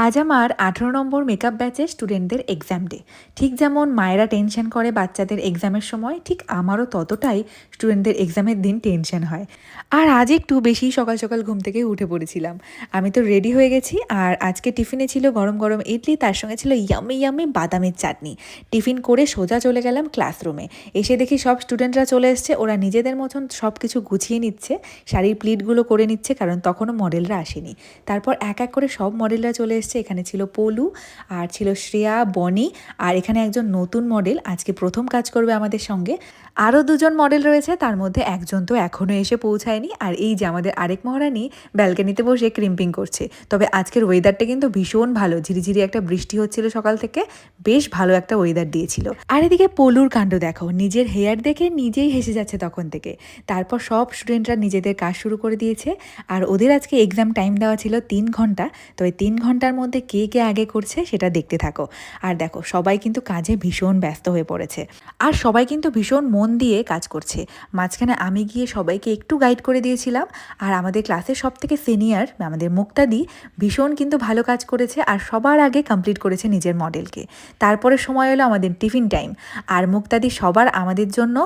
আজ আমার 18 নম্বর মেকআপ ব্যাচের স্টুডেন্টদের এক্সাম ডে। ঠিক যেমন মায়েরা টেনশন করে বাচ্চাদের এক্সামের সময়, ঠিক আমারও ততটাই স্টুডেন্টদের এক্সামের দিন টেনশন হয়। আর আজ একটু বেশি সকাল সকাল ঘুম থেকে উঠে পড়েছিলাম। আমি তো রেডি হয়ে গেছি, আর আজকে টিফিনে ছিল গরম গরম ইডলি, তার সঙ্গে ছিল ইয়ামি ইয়ামি বাদামের চাটনি। টিফিন করে সোজা চলে গেলাম ক্লাসরুমে। এসে দেখি সব স্টুডেন্টরা চলে এসছে, ওরা নিজেদের মতন সব কিছু গুছিয়ে নিচ্ছে, শাড়ির প্লিটগুলো করে নিচ্ছে, কারণ তখনও মডেলরা আসেনি। তারপর এক এক করে সব মডেলরা চলে এসছে। এখানে ছিল পলু, আর ছিল শ্রেয়া, বনি, আর এখানে একজন নতুন মডেল আজকে প্রথম কাজ করবে আমাদের সঙ্গে। আরও দুজন মডেল রয়েছে, তার মধ্যে একজন তো এখনও এসে পৌঁছায়নি। আর এই যে আমাদের আরেক মহারানী ব্যালকানিতে বসে ক্রিম্পিং করছে। তবে আজকের ওয়েদারটা কিন্তু ভীষণ ভালো, ঝিরিঝিরি একটা বৃষ্টি হচ্ছিল সকাল থেকে, বেশ ভালো একটা ওয়েদার দিয়েছিল। আর এদিকে পলুর কাণ্ড দেখো, নিজের হেয়ার দেখে নিজেই হেসে যাচ্ছে তখন থেকে। তারপর সব স্টুডেন্টরা নিজেদের কাজ শুরু করে দিয়েছে। আর ওদের আজকে এক্সাম টাইম দেওয়া ছিল 3 ঘন্টা। তো এই 3 ঘন্টার মধ্যে কে কে আগে করছে সেটা দেখতে থাকো। আর দেখো, সবাই কিন্তু কাজে ভীষণ ব্যস্ত হয়ে পড়েছে, আর সবাই কিন্তু ভীষণ মন দিয়ে কাজ করছে। মাঝখানে আমি গিয়ে সবাইকে একটু গাইড করে দিয়েছিলাম। আর আমাদের ক্লাসের সব থেকে সিনিয়র আমাদের মুক্তাদি ভীষণ কিন্তু ভালো কাজ করেছে, আর সবার আগে কমপ্লিট করেছে নিজের মডেলকে। তারপরে সময় হলো আমাদের টিফিন টাইম, আর মুক্তাদি সবার আমাদের জন্য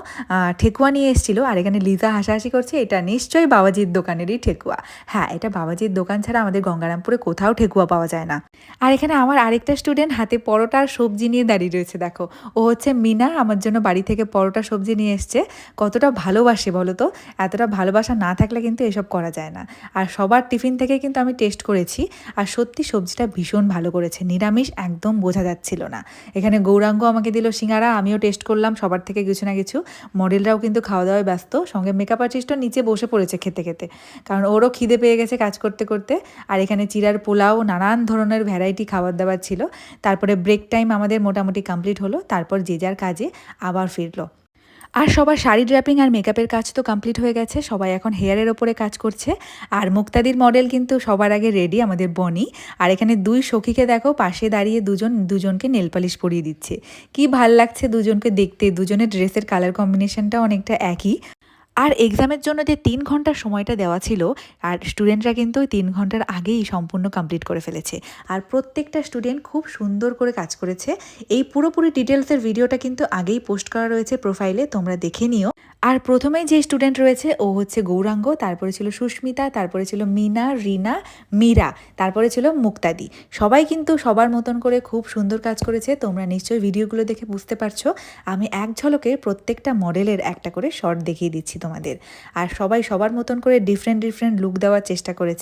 ঠেকুয়া নিয়ে এসেছিলো। আর এখানে লিজা হাসাহাসি করছে, এটা নিশ্চয়ই বাবাজির দোকানেরই ঠেকুয়া। হ্যাঁ, এটা বাবাজির দোকান ছাড়া আমাদের গঙ্গারামপুরে কোথাও ঠেকুয়া পাওয়া যায় না। আর এখানে আমার আরেকটা স্টুডেন্ট হাতে পরোটা আর সবজি নিয়ে দাঁড়িয়ে রয়েছে, দেখো। ও হচ্ছে মিনা, আমার জন্য বাড়ি থেকে পরোটা সবজি নিয়ে এসছে। কতটা ভালোবাসে বলো তো, এতটা ভালোবাসা না থাকলে কিন্তু এসব করা যায় না। আর সবার টিফিন থেকে কিন্তু আমি টেস্ট করেছি, আর সত্যি সবজিটা ভীষণ ভালো করেছে, নিরামিষ একদম বোঝা যাচ্ছিল না। এখানে গৌরাঙ্গ আমাকে দিল সিঙ্গারা, আমিও টেস্ট করলাম সবার থেকে কিছু না কিছু। মডেলরাও কিন্তু খাওয়া দাওয়ায় ব্যস্ত, সঙ্গে মেকআপ আর্টিস্টও নিচে বসে পড়েছে খেতে খেতে, কারণ ওরও খিদে পেয়ে গেছে কাজ করতে করতে। আর এখানে চিড়ার পোলাও, নানান ধরনের ভ্যারাইটি খাবার দাবার ছিল। তারপরে ব্রেক টাইম আমাদের মোটামুটি কমপ্লিট হলো, তারপর যে যার কাজে আবার ফিরলো। আর সবার শাড়ি ড্র্যাপিং আর মেকআপের কাজ তো কমপ্লিট হয়ে গেছে, সবাই এখন হেয়ারের ওপরে কাজ করছে। আর মুক্তাদির মডেল কিন্তু সবার আগে রেডি, আমাদের বনি। আর এখানে দুই সখীকে দেখো পাশে দাঁড়িয়ে দুজনকে নেল পালিশ পরিয়ে দিচ্ছে। কি ভাল লাগছে দুজনকে দেখতে, দুজনের ড্রেসের কালার কম্বিনেশনটা অনেকটা একই। আর এক্সামের জন্য যে 3 ঘন্টার সময়টা দেওয়া ছিল, আর স্টুডেন্টরা কিন্তু ওই 3 ঘন্টার আগেই সম্পূর্ণ কমপ্লিট করে ফেলেছে। আর প্রত্যেকটা স্টুডেন্ট খুব সুন্দর করে কাজ করেছে। এই পুরোপুরি ডিটেলসের ভিডিওটা কিন্তু আগেই পোস্ট করা রয়েছে প্রোফাইলে, তোমরা দেখে নিও। আর প্রথমেই যে স্টুডেন্ট রয়েছে ও হচ্ছে গৌরাঙ্গ, তারপরে ছিল সুস্মিতা, তারপরে ছিল মিনা, রিনা, মীরা, তারপরে ছিল মুক্তাদি। সবাই কিন্তু সবার মতন করে খুব সুন্দর কাজ করেছে, তোমরা নিশ্চয়ই ভিডিওগুলো দেখে বুঝতে পারছো। আমি এক ঝলকে প্রত্যেকটা মডেলের একটা করে শর্ট দেখিয়ে দিচ্ছি তোমাদের। আর সবাই সবার মতন করে ডিফারেন্ট ডিফারেন্ট লুক দেওয়ার চেষ্টা করেছে।